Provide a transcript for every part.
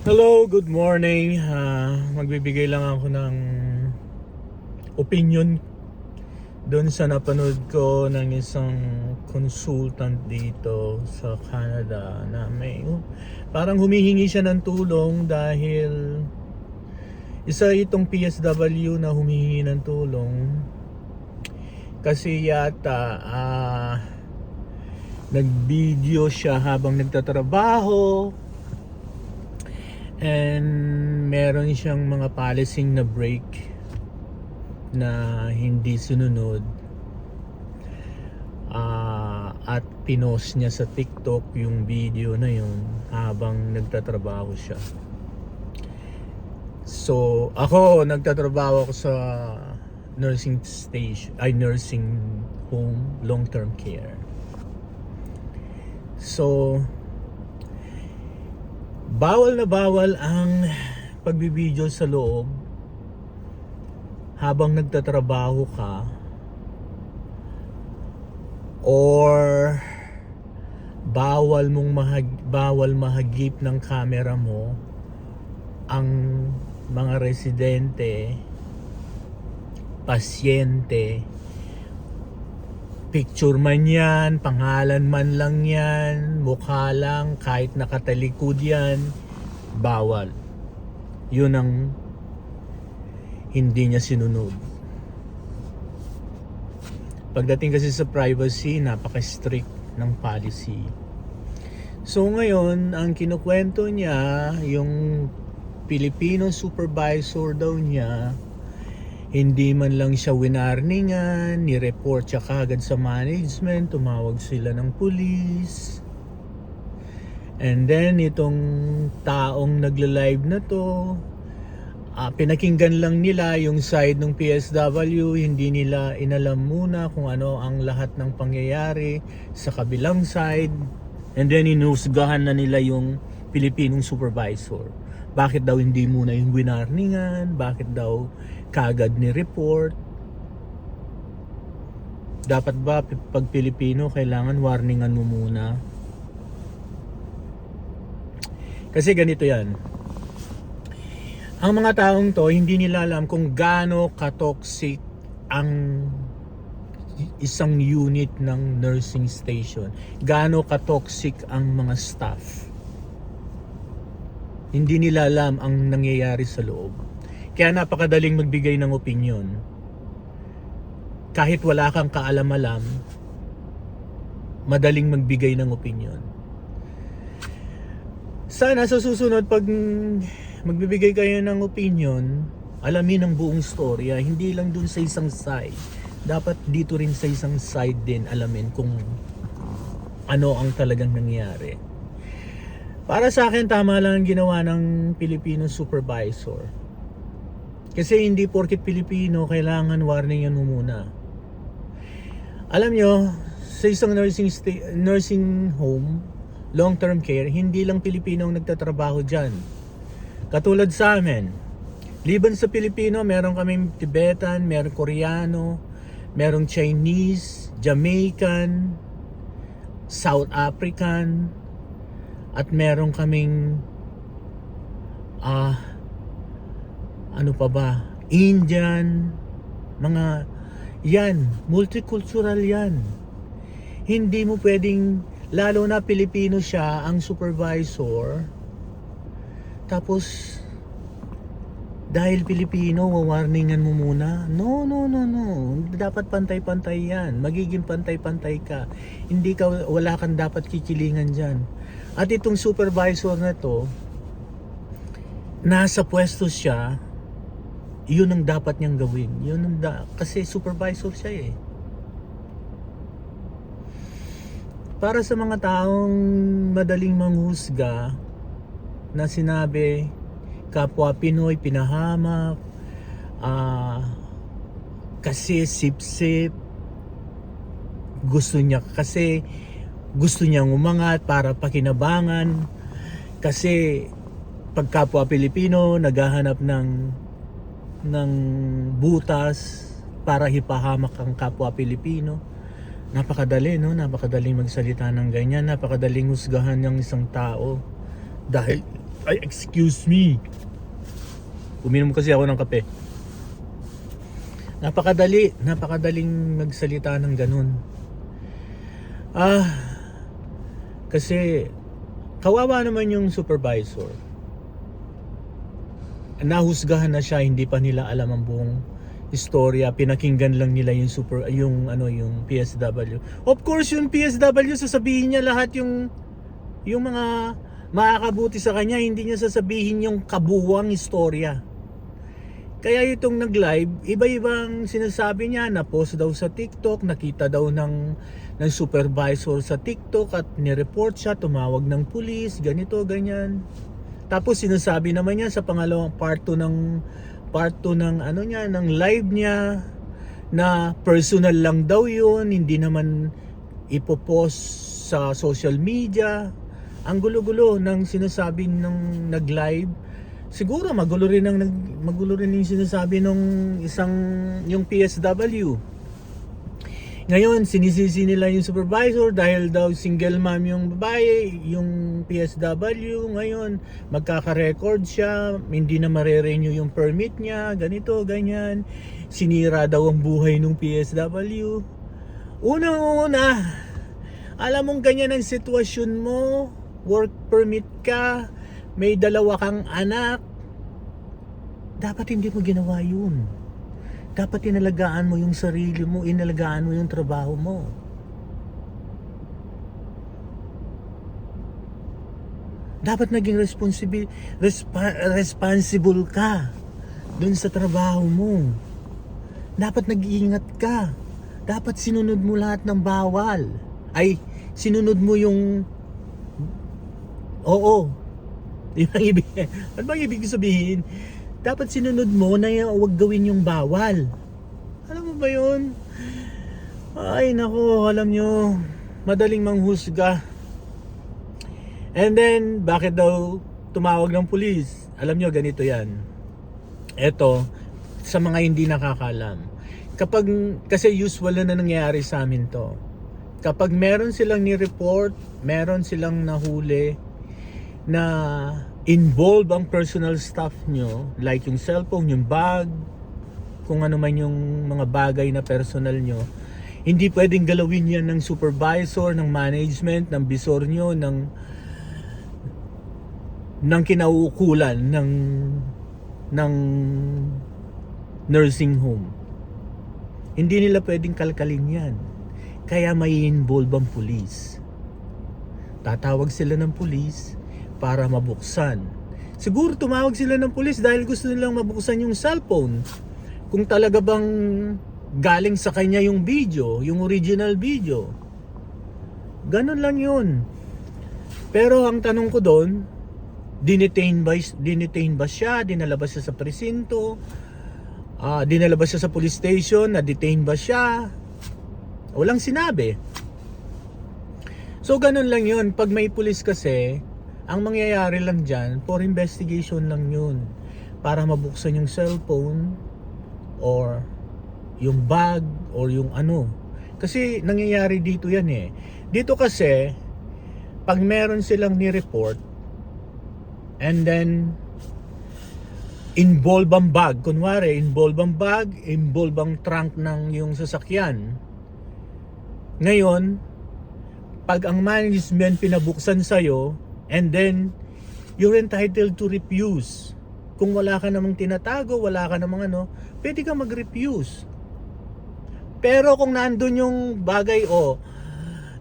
Hello, good morning. Magbibigay lang ako ng opinion doon sa napanood ko ng isang consultant dito sa Canada na may parang humihingi siya ng tulong dahil isa itong PSW na humihingi ng tulong kasi yata nag-video siya habang nagtatrabaho. And meron siyang mga policy na break na hindi sinunod, at pinost niya sa TikTok yung video na yun habang nagtatrabaho siya. So ako nagtatrabaho ako sa nursing home, long-term care. So bawal na bawal ang pagbibideo sa loob habang nagtatrabaho ka, or bawal mahagip ng camera mo ang mga residente, pasyente, picture man yan, pangalan man lang yan, mukha lang, kahit nakatalikod yan, bawal. Yun ang hindi niya sinunod. Pagdating kasi sa privacy, napaka-strict ng policy. So ngayon, ang kinukwento niya, yung Filipino supervisor daw niya, hindi man lang siya winarningan, ni-report siya kagad sa management, tumawag sila ng pulis. And then itong taong nagla-live na to, pinakinggan lang nila yung side ng PSW, hindi nila inalam muna kung ano ang lahat ng pangyayari sa kabilang side. And then inusgahan na nila yung Pilipinong supervisor. Bakit daw hindi muna yung winarningan? Bakit daw kagad ni report? Dapat ba pag Pilipino kailangan warningan mo muna? Kasi ganito yan. Ang mga taong to, hindi nila alam kung gaano ka-toxic ang isang unit ng nursing station. Gaano ka-toxic ang mga staff. Hindi nila alam ang nangyayari sa loob. Kaya napakadaling magbigay ng opinion. Kahit wala kang kaalam-alam, madaling magbigay ng opinion. Sana sa susunod pag magbibigay kayo ng opinion, alamin ang buong storya, hindi lang dun sa isang side. Dapat dito rin sa isang side din alamin kung ano ang talagang nangyari. Para sa akin, tama lang ang ginawa ng Filipino supervisor. Kasi hindi porket Pilipino, kailangan warningan mo muna. Alam nyo, sa isang nursing home, long-term care, hindi lang Pilipino ang nagtatrabaho dyan. Katulad sa amin, liban sa Pilipino, meron kaming Tibetan, meron Koreano, merong Chinese, Jamaican, South African, at meron kaming ano pa ba, Indian, mga yan, multicultural yan. Hindi mo pwedeng, lalo na Pilipino siya ang supervisor, tapos dahil Pilipino, wawarningan mo muna. No. Dapat pantay-pantay yan. Magiging pantay-pantay ka. Wala kang dapat kikilingan dyan. At itong supervisor na to, nasa pwesto siya, yun ang dapat niyang gawin. Kasi supervisor siya eh. Para sa mga taong madaling manghusga, na sinabi, kapwa Pinoy pinahamak, kasi sip-sip, gusto niyang umangat para pakinabangan, kasi pag kapwa Pilipino naghahanap ng butas para hipahamak ang kapwa Pilipino. Napakadaling magsalita ng ganyan, napakadaling husgahan ng isang tao dahil Ay, excuse me. Uminom kasi ako ng kape. Napakadaling magsalita ng ganun. Kasi kawawa naman yung supervisor. Nahusgahan na siya, hindi pa nila alam ang buong istorya, pinakinggan lang nila yung PSW. Of course, yung PSW sasabihin niya lahat yung mga makakabuti sa kanya, hindi niya sasabihin yung kabuuang istorya. Kaya itong nag-live, iba-ibang sinasabi niya, na-post daw sa TikTok, nakita daw ng supervisor sa TikTok at ni-report siya, tumawag ng pulis, ganito, ganyan. Tapos sinasabi naman niya sa pangalawang part 2 ng live niya na personal lang daw yun, hindi naman ipopost sa social media. Ang gulo-gulo ng sinasabi ng nag-live. Siguro magulo rin yung sinasabi yung PSW. Ngayon, sinisisi nila yung supervisor dahil daw single mom yung babae, yung PSW. Ngayon, magkaka-record siya, hindi na mare-renew yung permit niya, ganito, ganyan. Sinira daw ang buhay ng PSW. Unang-una, alam mong ganyan ang sitwasyon mo, work permit ka, may 2 kang anak, dapat hindi mo ginawa yun. Dapat inalagaan mo yung sarili mo, inalagaan mo yung trabaho mo. Dapat naging responsible ka dun sa trabaho mo. Dapat nag-iingat ka. Dapat sinunod mo lahat ng bawal. Ay, sinunod mo yung oo. Ano bang ibig sabihin? Dapat sinunod mo na huwag gawin yung bawal. Alam mo ba yun? Ay nako, alam nyo, madaling manghusga. And then, bakit daw tumawag ng pulis? Alam nyo, ganito yan. Eto, sa mga hindi nakakalam. Kasi usual na nangyayari sa amin to. Kapag meron silang ni-report, meron silang nahuli na involve ang personal stuff nyo, like yung cellphone, yung bag, kung ano man yung mga bagay na personal nyo, hindi pwedeng galawin yan ng supervisor, ng management, ng bisor nyo, ng kinauukulan ng nursing home. Hindi nila pwedeng kalkalin yan. Kaya may involve ang police. Tatawag sila ng police para mabuksan. Siguro tumawag sila ng pulis dahil gusto nilang mabuksan yung cellphone. Kung talaga bang galing sa kanya yung video, yung original video. Ganun lang yun. Pero ang tanong ko doon, dinetain ba siya? Dinala ba siya sa presinto? Dinala ba siya sa police station? Na-detain ba siya? Walang sinabi. So ganun lang yun. Pag may pulis kasi, ang mangyayari lang dyan, for investigation lang yun. Para mabuksan yung cellphone, or yung bag, or yung ano. Kasi nangyayari dito yan eh. Dito kasi, pag meron silang ni-report, and then, involve ang bag. Kunwari, involve ang bag, involve ang trunk ng yung sasakyan. Ngayon, pag ang management pinabuksan sa'yo, and then, you're entitled to refuse. Kung wala ka namang tinatago, wala ka namang ano, pwede ka mag-refuse. Pero kung nandun yung bagay,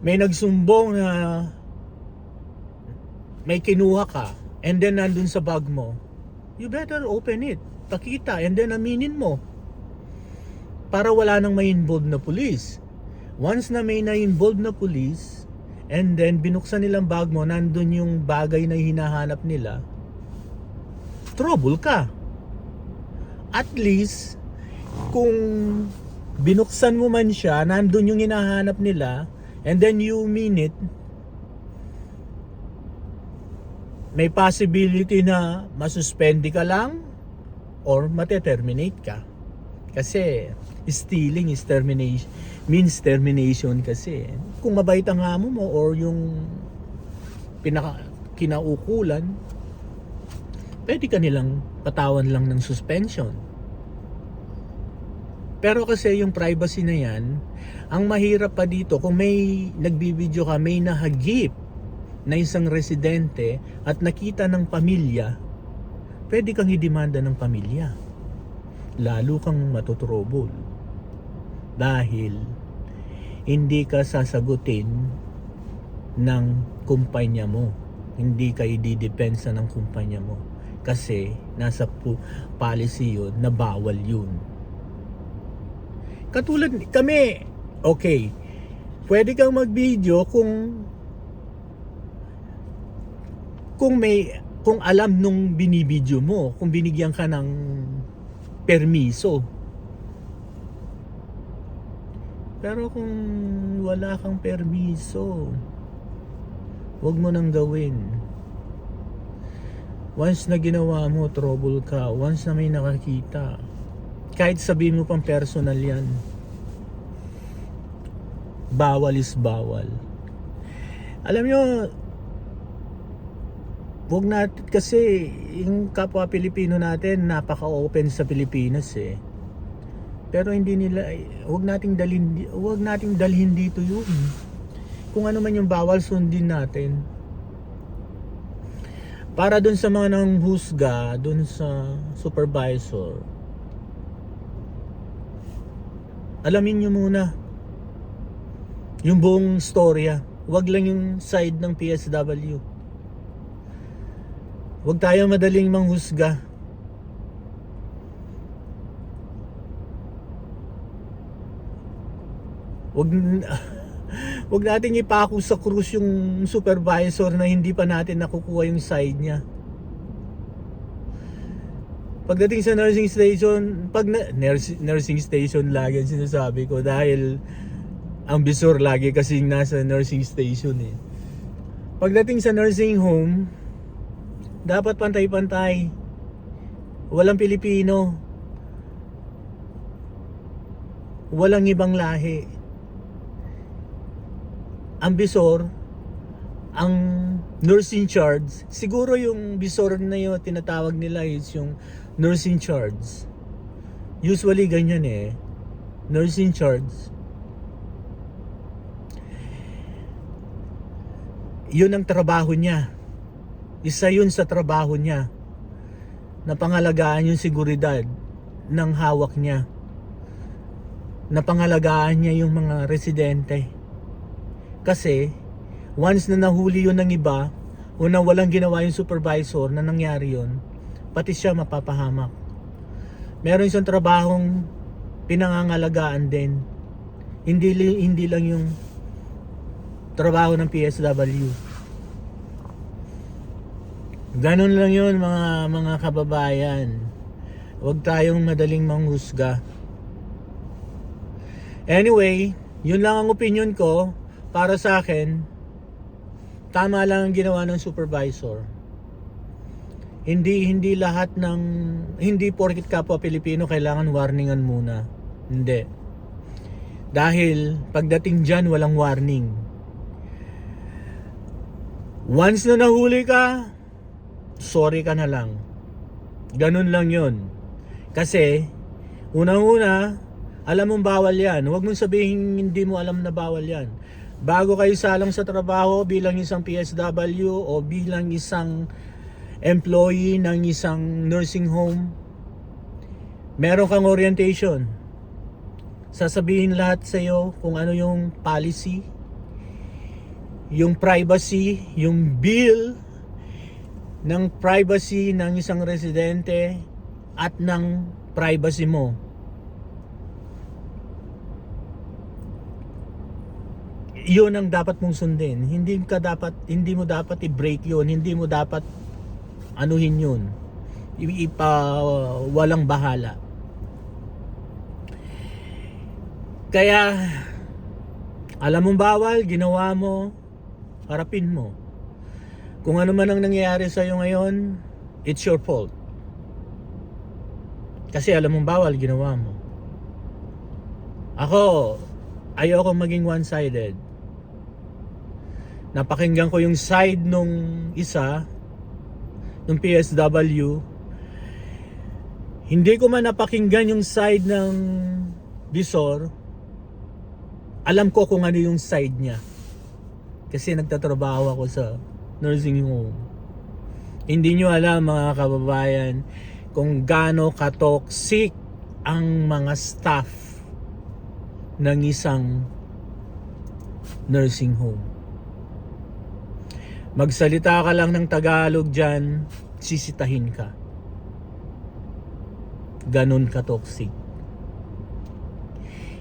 may nagsumbong na may kinuha ka, and then nandun sa bag mo, you better open it, pakita, and then aminin mo. Para wala nang may involved na police. Once na may na-involved na police, and then binuksan nilang bag mo, nandun yung bagay na hinahanap nila, trouble ka. At least, kung binuksan mo man siya, nandun yung hinahanap nila, and then you mean it, may possibility na masuspende ka lang or mate-terminate ka. Kasi stealing is termination, means termination kasi. Kung mabait ang amo mo or yung kinaukulan, pwede ka nilang patawan lang ng suspension. Pero kasi yung privacy na yan, ang mahirap pa dito, kung may nagbibideo ka, may nahagip na isang residente at nakita ng pamilya, pwede kang idemanda ng pamilya. Lalo kang matutrobol. Dahil hindi ka sasagutin ng kumpanya mo. Hindi ka ididepensa ng kumpanya mo. Kasi nasa policy yun na bawal yun. Katulad kami, okay, pwede kang mag-video kung alam nung binibideo mo, kung binigyan ka ng permiso. Pero kung wala kang permiso, wag mo nang gawin. Once na ginawa mo, trouble ka. Once na may nakakita, kahit sabihin mo pang personal yan, bawal is bawal. Alam nyo, wag natin, kasi yung kapwa Pilipino natin napaka-open sa Pilipinas eh. Pero hindi nila, wag nating dalhin dito yun. Kung ano man yung bawal, sundin natin. Para dun sa mga nanghusga, dun sa supervisor, alamin nyo muna yung buong storya. Wag lang yung side ng PSW. Wag tayo madaling manghusga. Wag natin ipako sa krus yung supervisor na hindi pa natin nakukuha yung side niya. Pagdating sa nursing station, nursing station lagi ang sinasabi ko dahil ang bisor lagi kasing nasa nursing station eh. Pagdating sa nursing home, dapat pantay-pantay. Walang Pilipino. Walang ibang lahi. Ang bisor, ang nursing charge, siguro yung bisor na yun tinatawag nila is yung nursing charge. Usually ganyan eh. Nursing charge. Yun ang trabaho niya. Isa yun sa trabaho niya. Na pangalagaan yung seguridad ng hawak niya. Na pangalagaan niya yung mga residente. Kasi once na nahuli yun ng iba o na walang ginawa yung supervisor na nangyari yun, pati siya mapapahamak. Meron isang trabahong pinangangalagaan din. Hindi lang yung trabaho ng PSW. Ganun lang yun mga kababayan. Huwag tayong madaling manghusga. Anyway, yun lang ang opinion ko. Para sa akin, tama lang ang ginawa ng supervisor. Hindi lahat ng, hindi porket kapwa Pilipino kailangan warningan muna. Hindi. Dahil pagdating dyan, walang warning. Once na nahuli ka, sorry ka na lang. Ganun lang yun. Kasi unang-una, alam mong bawal yan. Huwag mong sabihin hindi mo alam na bawal yan. Bago kayo salang sa trabaho bilang isang PSW o bilang isang employee ng isang nursing home, meron kang orientation. Sasabihin lahat sa iyo kung ano yung policy, yung privacy, yung bill ng privacy ng isang residente at ng privacy mo. Yun ang dapat mong sundin. Hindi mo dapat i-break yun. Hindi mo dapat anuhin yun. Walang bahala. Kaya alam mong bawal, ginawa mo, harapin mo. Kung ano man ang nangyayari sa iyo ngayon, it's your fault. Kasi alam mong bawal, ginawa mo. Ako, ayoko maging one-sided. Napakinggan ko yung side nung isa, ng PSW. Hindi ko man napakinggan yung side ng bisor. Alam ko kung ano yung side niya. Kasi nagtatrabaho ako sa nursing home. Hindi nyo alam mga kababayan kung gaano ka-toxic ang mga staff ng isang nursing home. Magsalita ka lang ng Tagalog dyan, sisitahin ka. Ganon ka-toxic.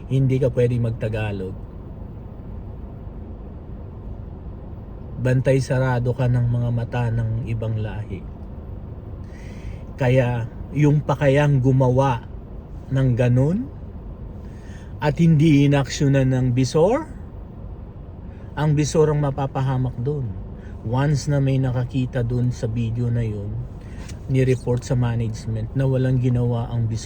Hindi ka pwedeng magtagalog. Bantay sarado ka ng mga mata ng ibang lahi. Kaya yung pakayang gumawa ng ganon at hindi inaksyonan ng bisor, ang bisor ang mapapahamak doon. Once na may nakakita doon sa video na yun, ni-report sa management na walang ginawa ang bisor.